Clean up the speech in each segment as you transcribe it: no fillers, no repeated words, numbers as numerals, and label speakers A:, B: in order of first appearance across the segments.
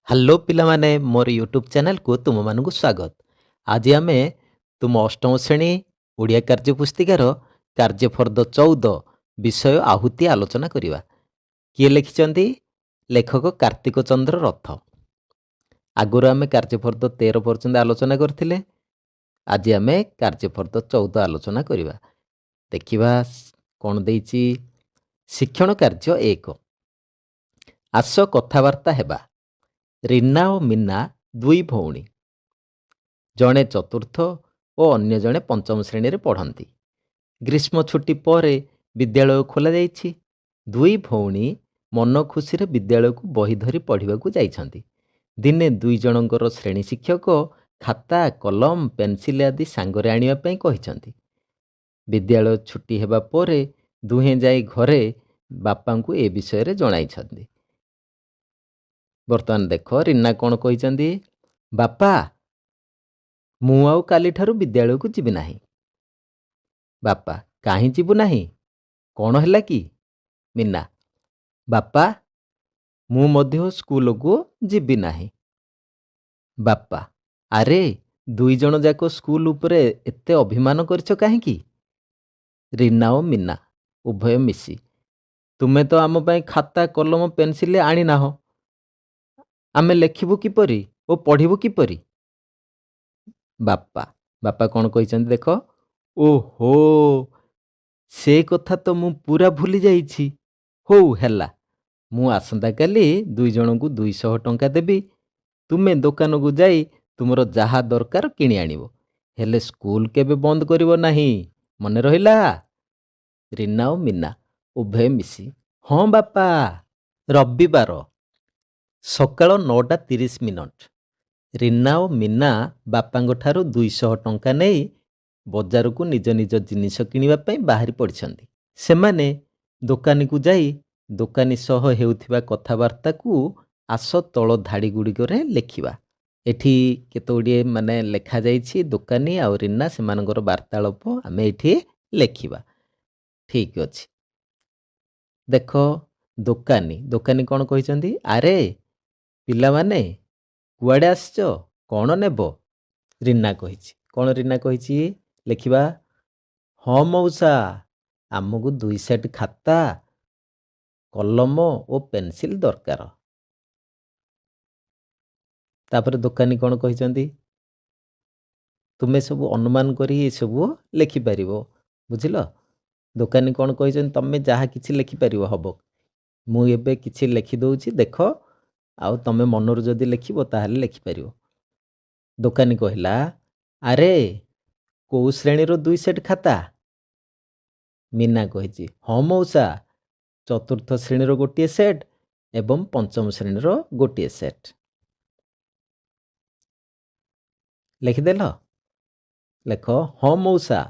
A: Hello ପିଲାମାନେ, ମୋର YouTube ଚ୍ୟାନେଲକୁ ତୁମମାନଙ୍କୁ ସ୍ୱାଗତ। ଆଜି ଆମେ ତୁମ ଅଷ୍ଟମ ଶ୍ରେଣୀ ଓଡ଼ିଆ କାର୍ଯ୍ୟ ପୁସ୍ତିକାର କାର୍ଯ୍ୟଫର୍ଦ୍ଦ 14 ବିଷୟ ଆହୁତି ଆଲୋଚନା କରିବା। କିଏ ଲେଖିଛନ୍ତି? ଲେଖକ କାର୍ତ୍ତିକ ଚନ୍ଦ୍ର ରଥ। ଆଗରୁ ଆମେ କାର୍ଯ୍ୟଫର୍ଦ୍ଦ 13 ପର୍ଯ୍ୟନ୍ତ ଆଲୋଚନା କରିଥିଲେ। ଆଜି ଆମେ କାର୍ଯ୍ୟଫର୍ଦ୍ଦ 14 ଆଲୋଚନା କରିବା। ଦେଖିବା କ'ଣ ଦେଇଛି। ଶିକ୍ଷଣ କାର୍ଯ୍ୟ 1। ଆସ କଥାବାର୍ତ୍ତା ହେବା। ରୀନା ଓ ମୀନା ଦୁଇ ଭଉଣୀ। ଜଣେ ଚତୁର୍ଥ ଓ ଅନ୍ୟ ଜଣେ ପଞ୍ଚମ ଶ୍ରେଣୀରେ ପଢ଼ନ୍ତି। ଗ୍ରୀଷ୍ମ ଛୁଟି ପରେ ବିଦ୍ୟାଳୟ ଖୋଲାଯାଇଛି। ଦୁଇ ଭଉଣୀ ମନ ଖୁସିରେ ବିଦ୍ୟାଳୟକୁ ବହି ଧରି ପଢ଼ିବାକୁ ଯାଇଛନ୍ତି। ଦିନେ ଦୁଇ ଜଣଙ୍କର ଶ୍ରେଣୀ ଶିକ୍ଷକ ଖାତା, କଲମ, ପେନସିଲ ଆଦି ସାଙ୍ଗରେ ଆଣିବା ପାଇଁ କହିଛନ୍ତି। ବିଦ୍ୟାଳୟ ଛୁଟି ହେବା ପରେ ଦୁହେଁ ଯାଇ ଘରେ ବାପାଙ୍କୁ ଏ ବିଷୟରେ ଜଣାଇଛନ୍ତି। ବର୍ତ୍ତମାନ ଦେଖ ରୀନା କ'ଣ କହିଛନ୍ତି। ବାପା, ମୁଁ ଆଉ କାଲିଠାରୁ ବିଦ୍ୟାଳୟକୁ ଯିବି ନାହିଁ। ବାପା, କାହିଁ ଯିବୁ ନାହିଁ? କ'ଣ ହେଲା କି? ମୀନା, ବାପା, ମୁଁ ମଧ୍ୟ ସ୍କୁଲକୁ ଯିବି ନାହିଁ। ବାପା, ଆରେ ଦୁଇ ଜଣ ଯାକ ସ୍କୁଲ ଉପରେ ଏତେ ଅଭିମାନ କରିଛ କାହିଁକି? ରୀନା ଓ ମୀନା ଉଭୟ ମିଶି, ତୁମେ ତ ଆମ ପାଇଁ ଖାତା, କଲମ, ପେନସିଲ ଆଣିନାହଁ। ଆମେ ଲେଖିବୁ କିପରି ଓ ପଢ଼ିବୁ କିପରି? ବାପା କ'ଣ କହିଛନ୍ତି ଦେଖ। ଓହୋ, ସେ କଥା ତ ମୁଁ ପୁରା ଭୁଲି ଯାଇଛି। ହଉ ହେଲା, ମୁଁ ଆସନ୍ତାକାଲି ଦୁଇ ଜଣଙ୍କୁ 200 ଟଙ୍କା ଦେବି। ତୁମେ ଦୋକାନକୁ ଯାଇ ତୁମର ଯାହା ଦରକାର କିଣି ଆଣିବ। ହେଲେ ସ୍କୁଲ କେବେ ବନ୍ଦ କରିବ ନାହିଁ, ମନେ ରହିଲା? ରୀନା ଓ ମୀନା ଉଭୟ ମିଶି, ହଁ ବାପା। ରବିବାର ସକାଳ 9:30। ରୀନା ଓ ମୀନା ବାପାଙ୍କଠାରୁ 200 ଟଙ୍କା ନେଇ ବଜାରକୁ ନିଜ ନିଜ ଜିନିଷ କିଣିବା ପାଇଁ ବାହାରି ପଡ଼ିଛନ୍ତି। ସେମାନେ ଦୋକାନୀକୁ ଯାଇ ଦୋକାନୀ ସହ ହେଉଥିବା କଥାବାର୍ତ୍ତାକୁ ଆସ ତଳ ଧାଡ଼ିଗୁଡ଼ିକରେ ଲେଖିବା। ଏଠି କେତେଗୁଡ଼ିଏ ଲେଖାଯାଇଛି। ଦୋକାନୀ ଆଉ ରୀନା ସେମାନଙ୍କର ବାର୍ତ୍ତାଳାପ ଆମେ ଏଠି ଲେଖିବା। ଠିକ୍ ଅଛି। ଦେଖ, ଦୋକାନୀ କ'ଣ କହିଛନ୍ତି? ଆରେ ପିଲାମାନେ, କୁଆଡ଼େ ଆସିଛ? କ'ଣ ନେବ? ରୀନା କହିଛି। କ'ଣ ରୀନା କହିଛି? ଲେଖିବା। ହଁ ମଉସା, ଆମକୁ 2 ସେଟ୍ ଖାତା, କଲମ ଓ ପେନସିଲ ଦରକାର। ତାପରେ ଦୋକାନୀ କ'ଣ କହିଛନ୍ତି? ତୁମେ ସବୁ ଅନୁମାନ କରି ଏସବୁ ଲେଖିପାରିବ। ବୁଝିଲ? ଦୋକାନୀ କ'ଣ କହିଛନ୍ତି? ତମେ ଯାହା କିଛି ଲେଖିପାରିବ ହବ। ମୁଁ ଏବେ କିଛି ଲେଖିଦେଉଛି, ଦେଖ, ଆଉ ତମେ ମନରୁ ଯଦି ଲେଖିବ ତାହେଲେ ଲେଖିପାରିବ। ଦୋକାନୀ କହିଲା, ଆରେ କୋଉ ଶ୍ରେଣୀର 2 ସେଟ୍ ଖାତା? ମୀନା କହିଛି, ହଁ ମଉସା, ଚତୁର୍ଥ ଶ୍ରେଣୀର ଗୋଟିଏ ସେଟ୍ ଏବଂ ପଞ୍ଚମ ଶ୍ରେଣୀର ଗୋଟିଏ ସେଟ୍। ଲେଖିଦେଲ? ଲେଖ, ହଁ ମଉସା,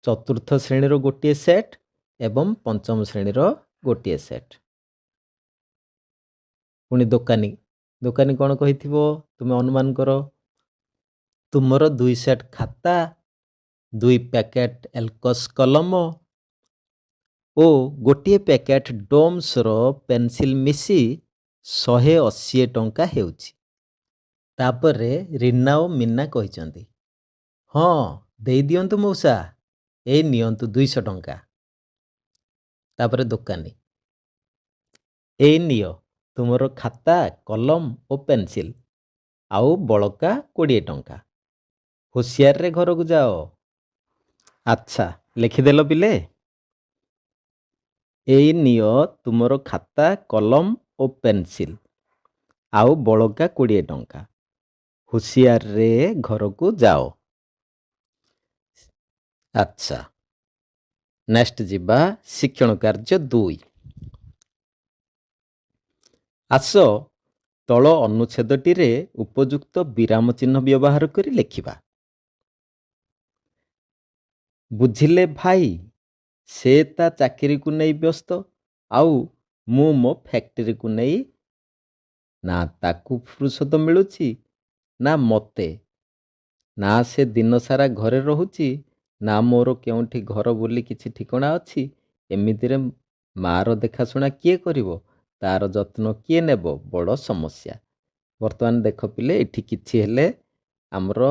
A: ଚତୁର୍ଥ ଶ୍ରେଣୀର ଗୋଟିଏ ସେଟ୍ ଏବଂ ପଞ୍ଚମ ଶ୍ରେଣୀର ଗୋଟିଏ ସେଟ୍। ପୁଣି ଦୋକାନୀ କ'ଣ କହିଥିବ? ତୁମେ ଅନୁମାନ କର। ତୁମର 2 ସେଟ୍ ଖାତା, 2 ପ୍ୟାକେଟ୍ ଏଲକସ୍ କଲମ ଓ ଗୋଟିଏ ପ୍ୟାକେଟ୍ ଡୋମ୍ସର ପେନସିଲ ମିଶି 180 ଟଙ୍କା ହେଉଛି। ତାପରେ ରୀନା ଓ ମୀନା କହିଛନ୍ତି, ହଁ ଦେଇଦିଅନ୍ତୁ ମଉସା, ଏଇ ନିଅନ୍ତୁ 200 ଟଙ୍କା। ତାପରେ ଦୋକାନୀ, ଏଇ ନିଅ ତୁମର ଖାତା, କଲମ ଓ ପେନସିଲ, ଆଉ ବଳକା 20 ଟଙ୍କା। ହୁସିଆରରେ ଘରକୁ ଯାଅ। ଆଚ୍ଛା, ଲେଖିଦେଲ ପିଲେ? ଏଇ ନିଅ ତୁମର ଖାତା, କଲମ ଓ ପେନସିଲ, ଆଉ ବଳକା 20 ଟଙ୍କା। ହୁସିଆରରେ ଘରକୁ ଯାଅ। ଆଚ୍ଛା, ନେକ୍ସଟ ଯିବା ଶିକ୍ଷଣ କାର୍ଯ୍ୟ 2। ଆସ ତଳ ଅନୁଚ୍ଛେଦଟିରେ ଉପଯୁକ୍ତ ବିରାମ ଚିହ୍ନ ବ୍ୟବହାର କରି ଲେଖିବା। ବୁଝିଲେ ଭାଇ, ସେ ତା ଚାକିରିକୁ ନେଇ ବ୍ୟସ୍ତ, ଆଉ ମୁଁ ମୋ ଫ୍ୟାକ୍ଟ୍ରିକୁ ନେଇ। ନା ତାକୁ ଫୁରୁସତ ମିଳୁଛି ନା ମୋତେ। ନା ସେ ଦିନସାରା ଘରେ ରହୁଛି, ନା ମୋର କେଉଁଠି ଘର ବୋଲି କିଛି ଠିକଣା ଅଛି। ଏମିତିରେ ମା'ର ଦେଖାଶୁଣା କିଏ କରିବ? ତାର ଯତ୍ନ କିଏ ନେବ? ବଡ଼ ସମସ୍ୟା। ବର୍ତ୍ତମାନ ଦେଖ ପିଲେ ଏଠି କିଛି ହେଲେ ଆମର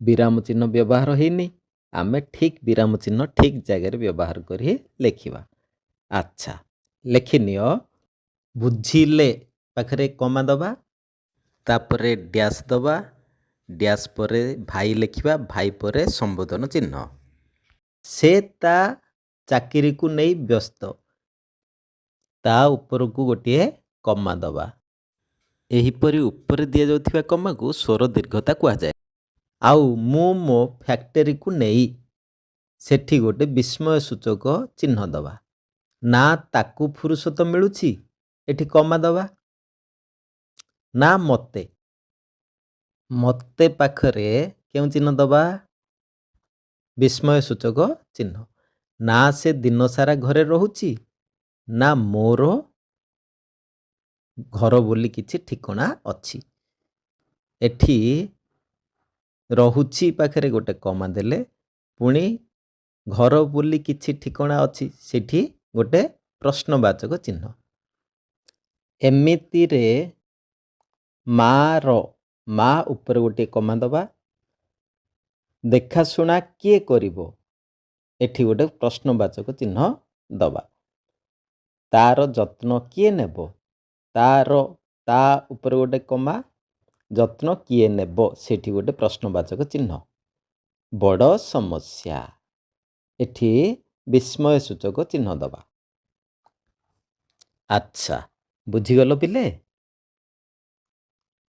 A: ବିରାମ ଚିହ୍ନ ବ୍ୟବହାର ହେଇନି। ଆମେ ଠିକ୍ ବିରାମ ଚିହ୍ନ ଠିକ୍ ଜାଗାରେ ବ୍ୟବହାର କରି ଲେଖିବା। ଆଚ୍ଛା, ଲେଖିନିଅ। ବୁଝିଲେ ପାଖରେ କମା ଦେବା, ତାପରେ ଡ୍ୟାସ୍ ଦେବା, ଡ୍ୟାସ୍ ପରେ ଭାଇ ଲେଖିବା, ଭାଇ ପରେ ସମ୍ବୋଧନ ଚିହ୍ନ। ସେ ତା ଚାକିରିକୁ ନେଇ ବ୍ୟସ୍ତ, ତା ଉପରକୁ ଗୋଟିଏ କମା ଦେବା। ଏହିପରି ଉପରେ ଦିଆଯାଉଥିବା କମାକୁ ସ୍ୱର ଦୀର୍ଘତା କୁହାଯାଏ। ଆଉ ମୁଁ ମୋ ଫ୍ୟାକ୍ଟରୀକୁ ନେଇ, ସେଠି ଗୋଟେ ବିସ୍ମୟ ସୂଚକ ଚିହ୍ନ ଦେବା। ନା ତାକୁ ଫୁରୁସତ ମିଳୁଛି, ଏଠି କମା ଦେବା। ନା ମୋତେ, ମୋତେ ପାଖରେ କେଉଁ ଚିହ୍ନ ଦେବା? ବିସ୍ମୟ ସୂଚକ ଚିହ୍ନ। ନା ସେ ଦିନସାରା ଘରେ ରହୁଛି, ନା ମୋର ଘର ବୋଲି କିଛି ଠିକଣା ଅଛି। ଏଠି ରହୁଛି ପାଖରେ ଗୋଟେ କମା ଦେଲେ, ପୁଣି ଘର ବୋଲି କିଛି ଠିକଣା ଅଛି, ସେଠି ଗୋଟେ ପ୍ରଶ୍ନବାଚକ ଚିହ୍ନ। ଏମିତିରେ ମାର, ମା ଉପରେ ଗୋଟିଏ କମା ଦେବା। ଦେଖାଶୁଣା କିଏ କରିବ, ଏଠି ଗୋଟେ ପ୍ରଶ୍ନବାଚକ ଚିହ୍ନ ଦେବା। ତାର ଯତ୍ନ କିଏ ନେବ, ତାର, ତା ଉପରେ ଗୋଟେ କମା, ଯତ୍ନ କିଏ ନେବ, ସେଠି ଗୋଟେ ପ୍ରଶ୍ନବାଚକ ଚିହ୍ନ। ବଡ଼ ସମସ୍ୟା, ଏଠି ବିସ୍ମୟ ସୂଚକ ଚିହ୍ନ ଦେବା। ଆଚ୍ଛା, ବୁଝିଗଲ ପିଲେ?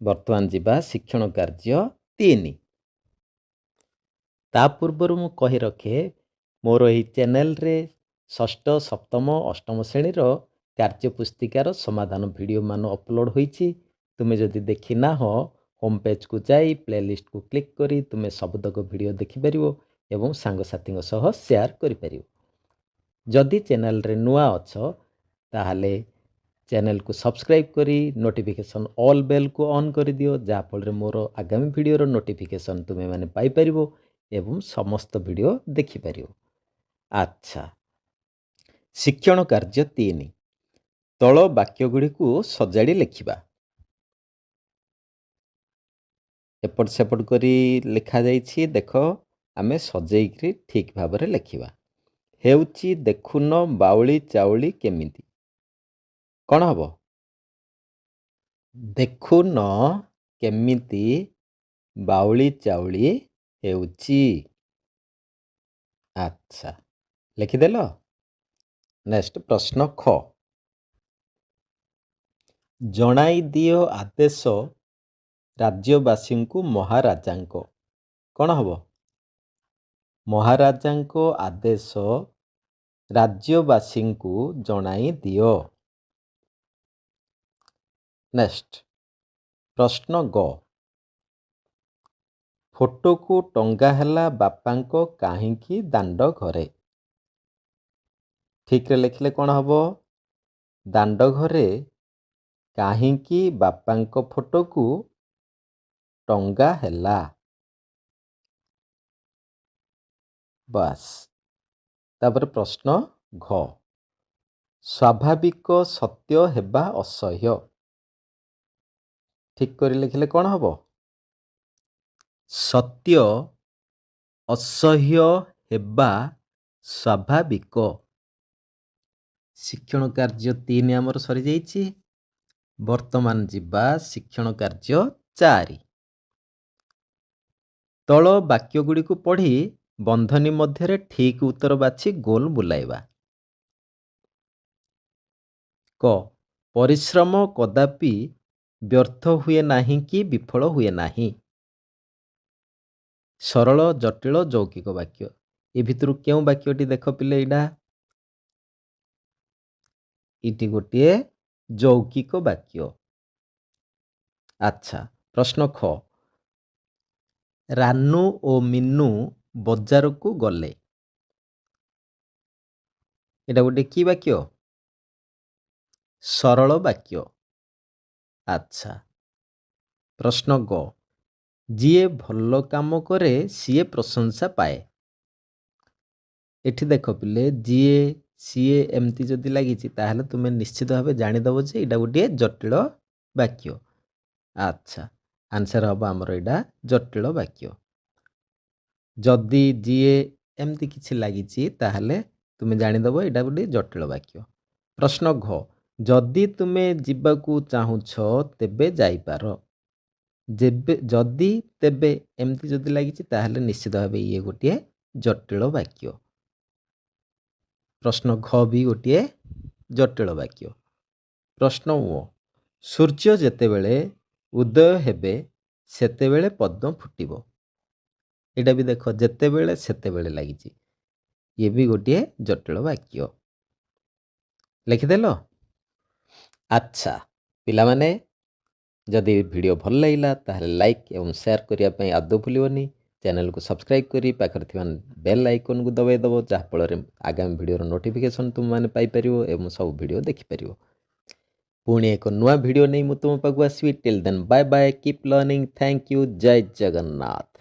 A: ବର୍ତ୍ତମାନ ଯିବା ଶିକ୍ଷଣ କାର୍ଯ୍ୟ 3। ତା ପୂର୍ବରୁ ମୁଁ କହି ରଖେ, ମୋର ଏହି ଚ୍ୟାନେଲରେ ଷଷ୍ଠ, ସପ୍ତମ, ଅଷ୍ଟମ ଶ୍ରେଣୀର କାର୍ଯ୍ୟ ପୁସ୍ତିକାର ସମାଧାନ ଭିଡ଼ିଓ ମାନ ଅପଲୋଡ଼ ହୋଇଛି। ତୁମେ ଯଦି ଦେଖିନାହଁ, ହୋମ୍ ପେଜ୍କୁ ଯାଇ ପ୍ଲେଲିଷ୍ଟକୁ କ୍ଲିକ୍ କରି ତୁମେ ସବୁତକ ଭିଡ଼ିଓ ଦେଖିପାରିବ ଏବଂ ସାଙ୍ଗସାଥୀଙ୍କ ସହ ସେୟାର କରିପାରିବ। ଯଦି ଚ୍ୟାନେଲରେ ନୂଆ ଅଛ, ତାହେଲେ ଚ୍ୟାନେଲକୁ ସବସ୍କ୍ରାଇବ୍ କରି ନୋଟିଫିକେସନ୍ ଅଲ୍ ବେଲ୍କୁ ଅନ୍ କରିଦିଅ, ଯାହାଫଳରେ ମୋର ଆଗାମୀ ଭିଡ଼ିଓର ନୋଟିଫିକେସନ୍ ତୁମେମାନେ ପାଇପାରିବ ଏବଂ ସମସ୍ତ ଭିଡ଼ିଓ ଦେଖିପାରିବ। ଆଚ୍ଛା, ଶିକ୍ଷଣ କାର୍ଯ୍ୟ 3। ତଳ ବାକ୍ୟଗୁଡ଼ିକୁ ସଜାଡ଼ି ଲେଖିବା। ଏପଟ ସେପଟ କରି ଲେଖାଯାଇଛି, ଦେଖ ଆମେ ସଜେଇକରି ଠିକ୍ ଭାବରେ ଲେଖିବା। ହେଉଛି ଦେଖୁନ ବାଉଳି ଚାଉଳି କେମିତି, କ'ଣ ହବ? ଦେଖୁନ କେମିତି ବାଉଳି ଚାଉଳି ହେଉଛି। ଆଚ୍ଛା, ଲେଖିଦେଲ। ନେକ୍ସଟ ପ୍ରଶ୍ନ ଖ। ଜଣାଇ ଦିଅ ଆଦେଶ ରାଜ୍ୟବାସୀଙ୍କୁ ମହାରାଜାଙ୍କ, କ'ଣ ହବ? ମହାରାଜାଙ୍କ ଆଦେଶ ରାଜ୍ୟବାସୀଙ୍କୁ ଜଣାଇ ଦିଅ। ନେକ୍ସଟ ପ୍ରଶ୍ନ ଗ। ଫଟୋକୁ ଟଙ୍ଗା ହେଲା ବାପାଙ୍କ କାହିଁକି ଦାଣ୍ଡ ଘରେ, ଠିକରେ ଲେଖିଲେ କ'ଣ ହବ? ଦାଣ୍ଡ ଘରେ କାହିଁକି ବାପାଙ୍କ ଫଟୋକୁ ଟଙ୍ଗା ହେଲା। ବାସ୍। ତାପରେ ପ୍ରଶ୍ନ ଘ। ସ୍ୱାଭାବିକ ସତ୍ୟ ହେବା ଅସହ୍ୟ, ଠିକ କରି ଲେଖିଲେ କ'ଣ ହବ? ସତ୍ୟ ଅସହ୍ୟ ହେବା ସ୍ୱାଭାବିକ। ଶିକ୍ଷଣ କାର୍ଯ୍ୟ 3 ଆମର ସରିଯାଇଛି। ବର୍ତ୍ତମାନ ଯିବା ଶିକ୍ଷଣ କାର୍ଯ୍ୟ 4। ତଳ ବାକ୍ୟଗୁଡ଼ିକୁ ପଢ଼ି ବନ୍ଧନୀ ମଧ୍ୟରେ ଠିକ୍ ଉତ୍ତର ବାଛି ଗୋଲ ବୁଲାଇବା। କ। ପରିଶ୍ରମ କଦାପି ବ୍ୟର୍ଥ ହୁଏ ନାହିଁ କି ବିଫଳ ହୁଏ ନାହିଁ। ସରଳ, ଜଟିଳ, ଯୌଗିକ ବାକ୍ୟ। ଏ ଭିତରୁ କେଉଁ ବାକ୍ୟଟି ଦେଖ ପିଲେ? ଏଇଟି ଗୋଟିଏ ଯୌଗିକ ବାକ୍ୟ। ଆଚ୍ଛା, ପ୍ରଶ୍ନ ଖ। ରାନୁ ଓ ମିନୁ ବଜାରକୁ ଗଲେ, ଏଇଟା ଗୋଟେ କି ବାକ୍ୟ? ସରଳ ବାକ୍ୟ। ଆଚ୍ଛା, ପ୍ରଶ୍ନ ଗ। ଯିଏ ଭଲ କାମ କରେ ସିଏ ପ୍ରଶଂସା ପାଏ। ଏଠି ଦେଖ ପିଲେ, ଯିଏ, ସିଏ ଏମିତି ଯଦି ଲାଗିଛି, ତାହେଲେ ତୁମେ ନିଶ୍ଚିତ ଭାବେ ଜାଣିଦେବ ଯେ ଏଇଟା ଗୋଟିଏ ଜଟିଳ ବାକ୍ୟ। ଆଚ୍ଛା, ଆନ୍ସର ହେବ ଆମର ଏଇଟା ଜଟିଳ ବାକ୍ୟ। ଯଦି ଯିଏ ଏମିତି କିଛି ଲାଗିଛି ତାହେଲେ ତୁମେ ଜାଣିଦେବ ଏଇଟା ଗୋଟେ ଜଟିଳ ବାକ୍ୟ। ପ୍ରଶ୍ନ ଘ, ଯଦି ତୁମେ ଯିବାକୁ ଚାହୁଁଛ ତେବେ ଯାଇପାର। ଯଦି ତେବେ ଏମିତି ଯଦି ଲାଗିଛି ତାହେଲେ ନିଶ୍ଚିତ ଭାବେ ଇଏ ଗୋଟିଏ ଜଟିଳ ବାକ୍ୟ। ପ୍ରଶ୍ନ ଘ ବି ଗୋଟିଏ ଜଟିଳ ବାକ୍ୟ। ପ୍ରଶ୍ନ ଅ, ସୂର୍ଯ୍ୟ ଯେତେବେଳେ ଉଦୟ ହେବେ ସେତେବେଳେ ପଦ୍ମ ଫୁଟିବ। ଏଇଟା ବି ଦେଖ, ଯେତେବେଳେ ସେତେବେଳେ ଲାଗିଛି, ଇଏ ବି ଗୋଟିଏ ଜଟିଳ ବାକ୍ୟ। ଲେଖିଦେଲ? ଆଚ୍ଛା ପିଲାମାନେ, ଯଦି ଭିଡ଼ିଓ ଭଲ ଲାଗିଲା ତାହେଲେ ଲାଇକ୍ ଏବଂ ସେୟାର କରିବା ପାଇଁ ଆଦୌ ଭୁଲିବନି। ଚ୍ୟାନେଲକୁ ସବସ୍କ୍ରାଇବ୍ କରି ପାଖରେ ଥିବା ବେଲ୍ ଆଇକନ୍କୁ ଦବାଇ ଦେବ, ଯାହାଫଳରେ ଆଗାମୀ ଭିଡ଼ିଓର ନୋଟିଫିକେସନ୍ ତୁମମାନେ ପାଇପାରିବ ଏବଂ ସବୁ ଭିଡ଼ିଓ ଦେଖିପାରିବ। ପୁଣି ଏକ ନୂଆ ଭିଡ଼ିଓ ନେଇ ମୁଁ ତୁମ ପାଖକୁ ଆସିବି। Till then bye bye, keep learning, thank you, ଜୟ ଜଗନ୍ନାଥ।